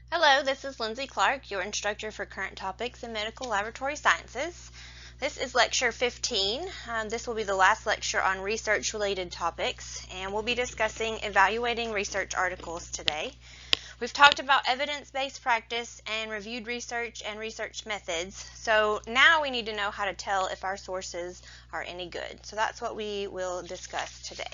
Hello, this is Lindsay Clark, your instructor for current topics in medical laboratory sciences. This is lecture 15. This will be the last lecture on research-related topics, and we'll be discussing evaluating research articles today. We've talked about evidence-based practice and reviewed research and research methods, so now we need to know how to tell if our sources are any good. So that's what we will discuss today.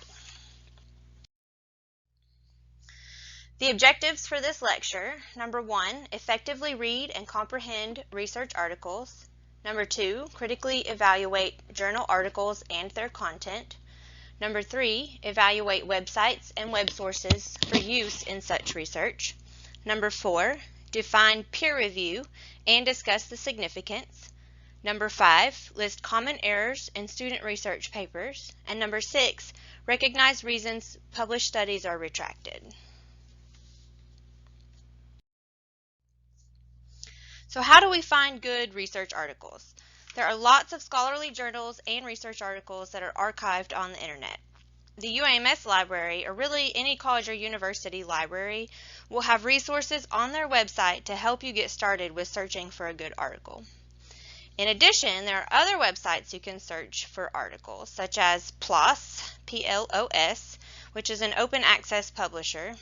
The objectives for this lecture: number 1, effectively read and comprehend research articles. Number 2, critically evaluate journal articles and their content. Number 3, evaluate websites and web sources for use in such research. Number 4, define peer review and discuss the significance. Number 5, list common errors in student research papers. And number 6, recognize reasons published studies are retracted. So how do we find good research articles? There are lots of scholarly journals and research articles that are archived on the internet. The UAMS library, or really any college or university library, will have resources on their website to help you get started with searching for a good article. In addition, there are other websites you can search for articles, such as PLOS, P-L-O-S, which is an open access publisher,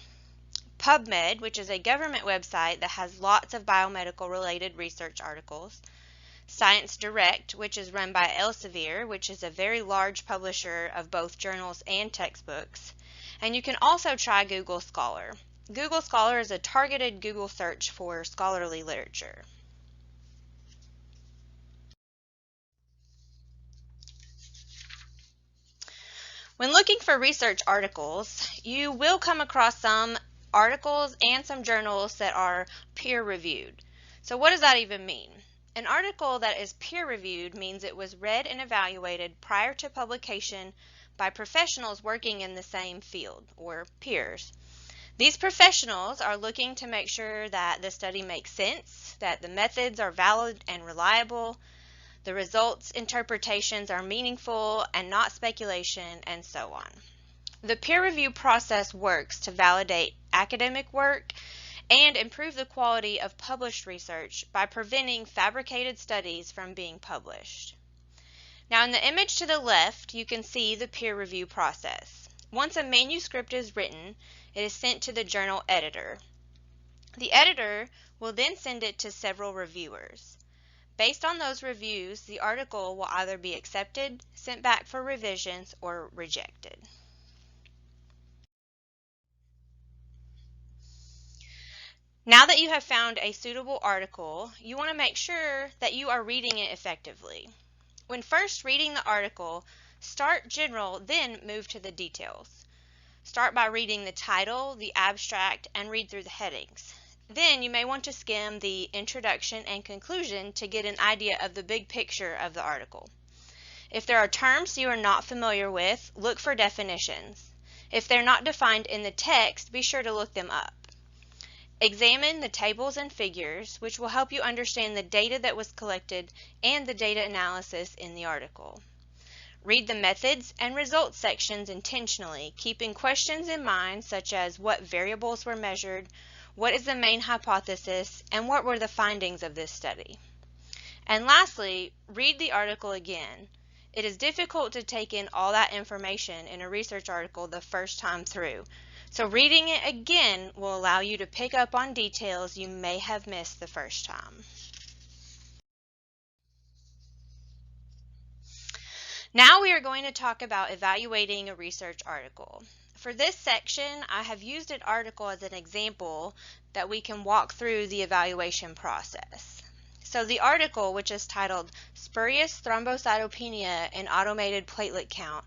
PubMed, which is a government website that has lots of biomedical related research articles, Science Direct, which is run by Elsevier, which is a very large publisher of both journals and textbooks, and you can also try Google Scholar. Google Scholar is a targeted Google search for scholarly literature. When looking for research articles, you will come across some articles and some journals that are peer-reviewed. So what does that even mean? An article that is peer-reviewed means it was read and evaluated prior to publication by professionals working in the same field, or peers. These professionals are looking to make sure that the study makes sense, that the methods are valid and reliable, the results interpretations are meaningful and not speculation, and so on. The peer review process works to validate academic work and improve the quality of published research by preventing fabricated studies from being published. Now, in the image to the left, you can see the peer review process. Once a manuscript is written, it is sent to the journal editor. The editor will then send it to several reviewers. Based on those reviews, the article will either be accepted, sent back for revisions, or rejected. Now that you have found a suitable article, you want to make sure that you are reading it effectively. When first reading the article, start general, then move to the details. Start by reading the title, the abstract, and read through the headings. Then you may want to skim the introduction and conclusion to get an idea of the big picture of the article. If there are terms you are not familiar with, look for definitions. If they're not defined in the text, be sure to look them up. Examine the tables and figures, which will help you understand the data that was collected and the data analysis in the article. Read the methods and results sections intentionally, keeping questions in mind such as what variables were measured, what is the main hypothesis, and what were the findings of this study. And lastly, read the article again. It is difficult to take in all that information in a research article the first time through. So reading it again will allow you to pick up on details you may have missed the first time. Now we are going to talk about evaluating a research article. For this section, I have used an article as an example that we can walk through the evaluation process. So the article, which is titled Spurious Thrombocytopenia and Automated Platelet Count,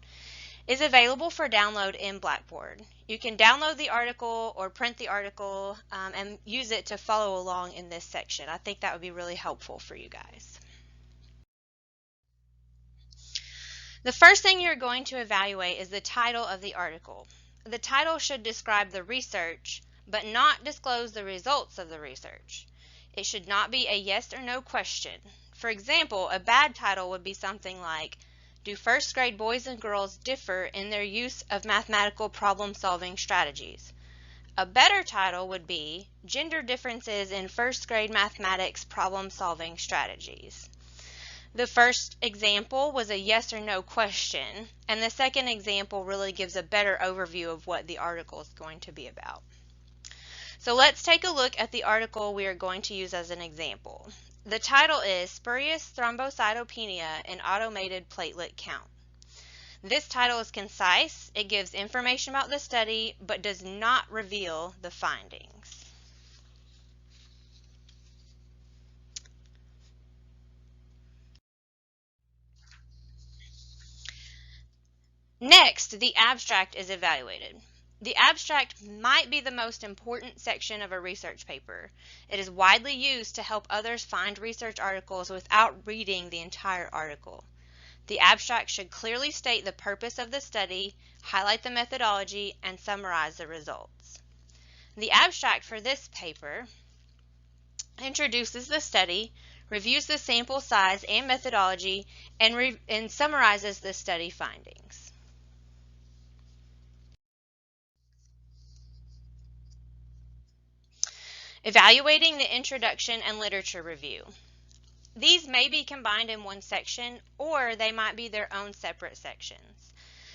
is available for download in Blackboard. You can download the article or print the article and use it to follow along in this section. I think that would be really helpful for you guys. The first thing you're going to evaluate is the title of the article. The title should describe the research, but not disclose the results of the research. It should not be a yes or no question. For example, a bad title would be something like, do first grade boys and girls differ in their use of mathematical problem-solving strategies? A better title would be Gender Differences in First Grade Mathematics Problem-Solving Strategies. The first example was a yes or no question, and the second example really gives a better overview of what the article is going to be about. So let's take a look at the article we are going to use as an example. The title is Spurious Thrombocytopenia in Automated Platelet Count. This title is concise, it gives information about the study, but does not reveal the findings. Next, the abstract is evaluated. The abstract might be the most important section of a research paper. It is widely used to help others find research articles without reading the entire article. The abstract should clearly state the purpose of the study, highlight the methodology, and summarize the results. The abstract for this paper introduces the study, reviews the sample size and methodology, and summarizes the study findings. Evaluating the introduction and literature review. These may be combined in one section, or they might be their own separate sections.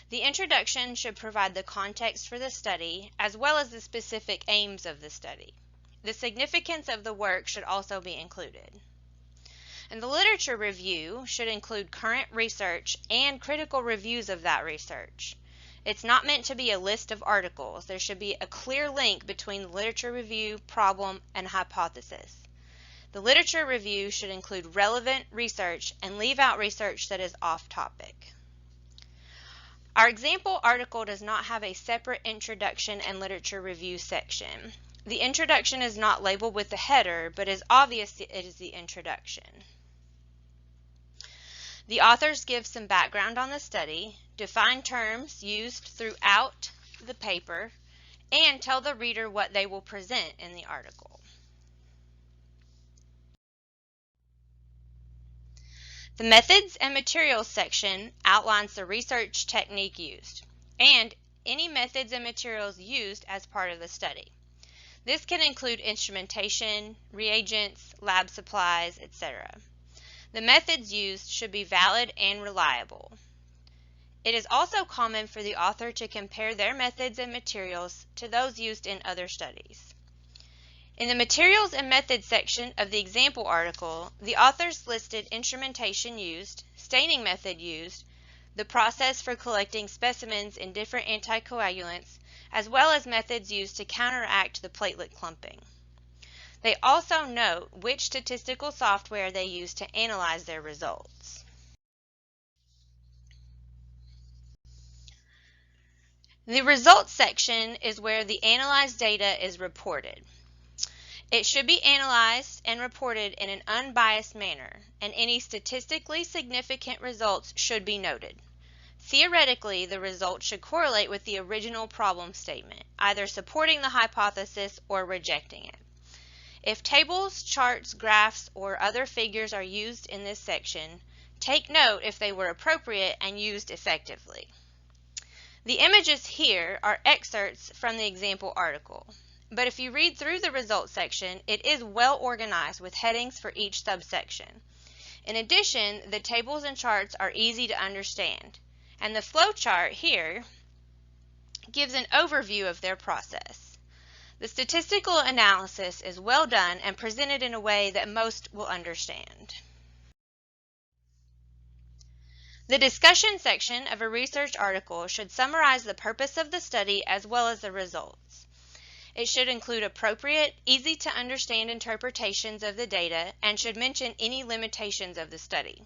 The introduction should provide the context for the study, as well as the specific aims of the study. The significance of the work should also be included. And the literature review should include current research and critical reviews of that research. It's not meant to be a list of articles. There should be a clear link between the literature review, problem, and hypothesis. The literature review should include relevant research and leave out research that is off topic. Our example article does not have a separate introduction and literature review section. The introduction is not labeled with the header, but is obvious it is the introduction. The authors give some background on the study, define terms used throughout the paper, and tell the reader what they will present in the article. The Methods and Materials section outlines the research technique used and any methods and materials used as part of the study. This can include instrumentation, reagents, lab supplies, etc. The methods used should be valid and reliable. It is also common for the author to compare their methods and materials to those used in other studies. In the Materials and Methods section of the example article, the authors listed instrumentation used, staining method used, the process for collecting specimens in different anticoagulants, as well as methods used to counteract the platelet clumping. They also note which statistical software they used to analyze their results. The results section is where the analyzed data is reported. It should be analyzed and reported in an unbiased manner, and any statistically significant results should be noted. Theoretically, the results should correlate with the original problem statement, either supporting the hypothesis or rejecting it. If tables, charts, graphs, or other figures are used in this section, take note if they were appropriate and used effectively. The images here are excerpts from the example article. But if you read through the results section, it is well organized with headings for each subsection. In addition, the tables and charts are easy to understand, and the flow chart here gives an overview of their process. The statistical analysis is well done and presented in a way that most will understand. The discussion section of a research article should summarize the purpose of the study as well as the results. It should include appropriate, easy to understand interpretations of the data and should mention any limitations of the study.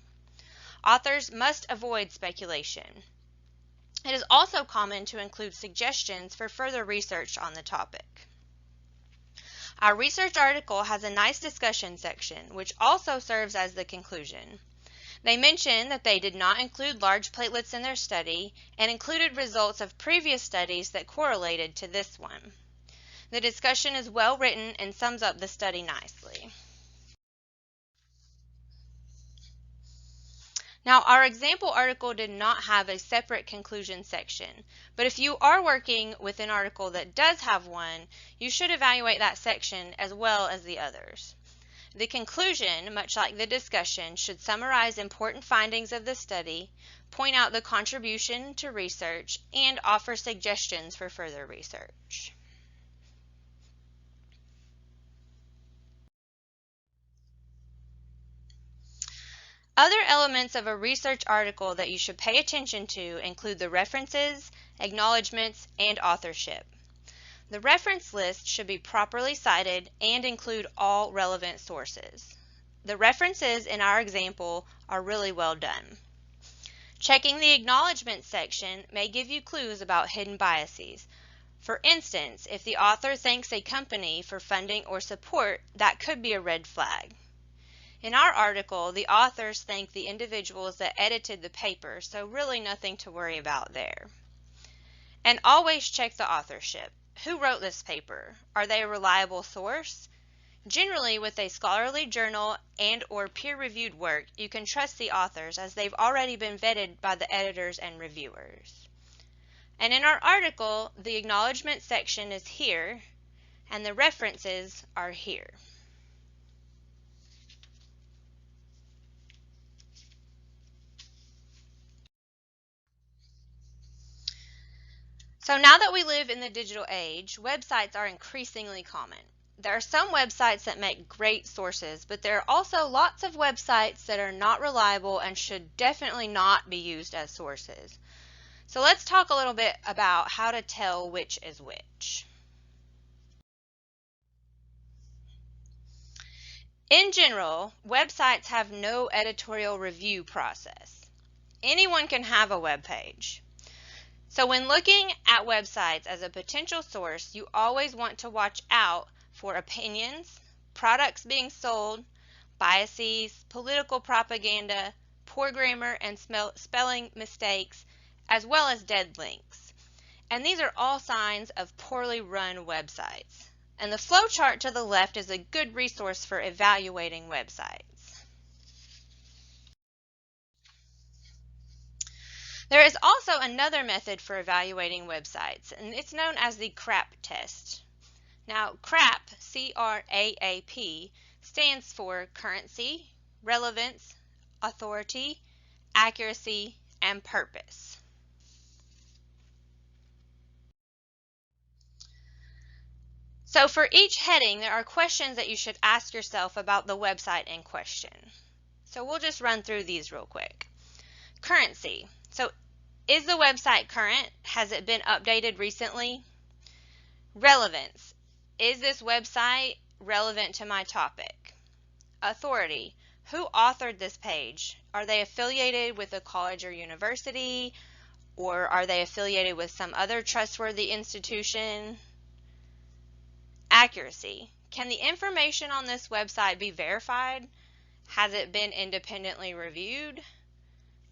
Authors must avoid speculation. It is also common to include suggestions for further research on the topic. Our research article has a nice discussion section, which also serves as the conclusion. They mention that they did not include large platelets in their study and included results of previous studies that correlated to this one. The discussion is well written and sums up the study nicely. Now, our example article did not have a separate conclusion section, but if you are working with an article that does have one, you should evaluate that section as well as the others. The conclusion, much like the discussion, should summarize important findings of the study, point out the contribution to research, and offer suggestions for further research. Other elements of a research article that you should pay attention to include the references, acknowledgments, and authorship. The reference list should be properly cited and include all relevant sources. The references in our example are really well done. Checking the acknowledgments section may give you clues about hidden biases. For instance, if the author thanks a company for funding or support, that could be a red flag. In our article, the authors thank the individuals that edited the paper, so really nothing to worry about there. And always check the authorship. Who wrote this paper? Are they a reliable source? Generally, with a scholarly journal and/or peer-reviewed work, you can trust the authors as they've already been vetted by the editors and reviewers. And in our article, the acknowledgement section is here, and the references are here. So now that we live in the digital age, websites are increasingly common. There are some websites that make great sources, but there are also lots of websites that are not reliable and should definitely not be used as sources. So let's talk a little bit about how to tell which is which. In general, websites have no editorial review process. Anyone can have a web page. So when looking at websites as a potential source, you always want to watch out for opinions, products being sold, biases, political propaganda, poor grammar and spelling mistakes, as well as dead links. And these are all signs of poorly run websites. And the flowchart to the left is a good resource for evaluating websites. There is also another method for evaluating websites, and it's known as the CRAP test. Now, CRAP, C-R-A-A-P, stands for currency, relevance, authority, accuracy, and purpose. So for each heading, there are questions that you should ask yourself about the website in question. So we'll just run through these real quick. Currency. So is the website current? Has it been updated recently? Relevance. Is this website relevant to my topic? Authority. Who authored this page? Are they affiliated with a college or university? Or are they affiliated with some other trustworthy institution? Accuracy. Can the information on this website be verified? Has it been independently reviewed?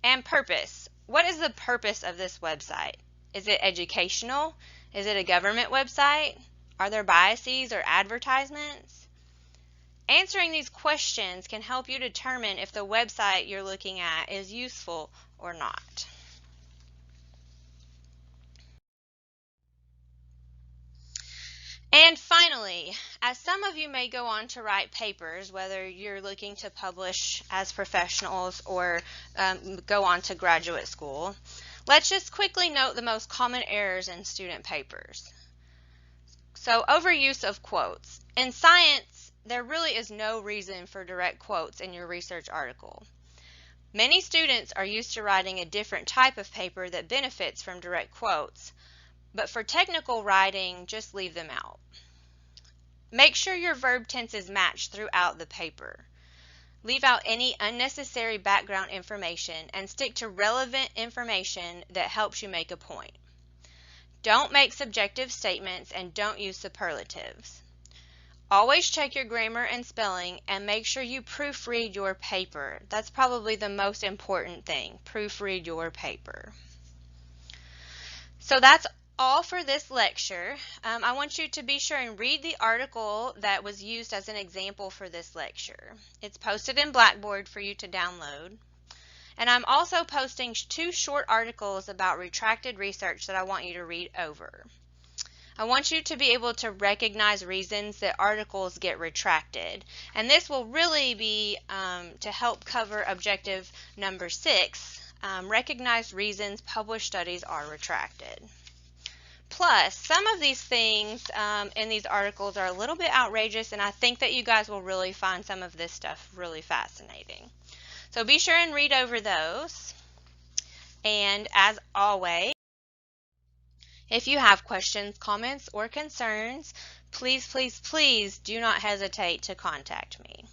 And purpose. What is the purpose of this website? Is it educational? Is it a government website? Are there biases or advertisements? Answering these questions can help you determine if the website you're looking at is useful or not. And finally, as some of you may go on to write papers, whether you're looking to publish as professionals or go on to graduate school, let's just quickly note the most common errors in student papers. So, overuse of quotes. In science, there really is no reason for direct quotes in your research article. Many students are used to writing a different type of paper that benefits from direct quotes, but for technical writing, just leave them out. Make sure your verb tenses match throughout the paper. Leave out any unnecessary background information and stick to relevant information that helps you make a point. Don't make subjective statements and don't use superlatives. Always check your grammar and spelling and make sure you proofread your paper. That's probably the most important thing. Proofread your paper. So that's all for this lecture. I want you to be sure and read the article that was used as an example for this lecture. It's posted in Blackboard for you to download. And I'm also posting 2 short articles about retracted research that I want you to read over. I want you to be able to recognize reasons that articles get retracted. And this will really be to help cover objective number 6, recognize reasons published studies are retracted. Plus, some of these things in these articles are a little bit outrageous, and I think that you guys will really find some of this stuff really fascinating. So be sure and read over those. And as always, if you have questions, comments, or concerns, please, please, please do not hesitate to contact me.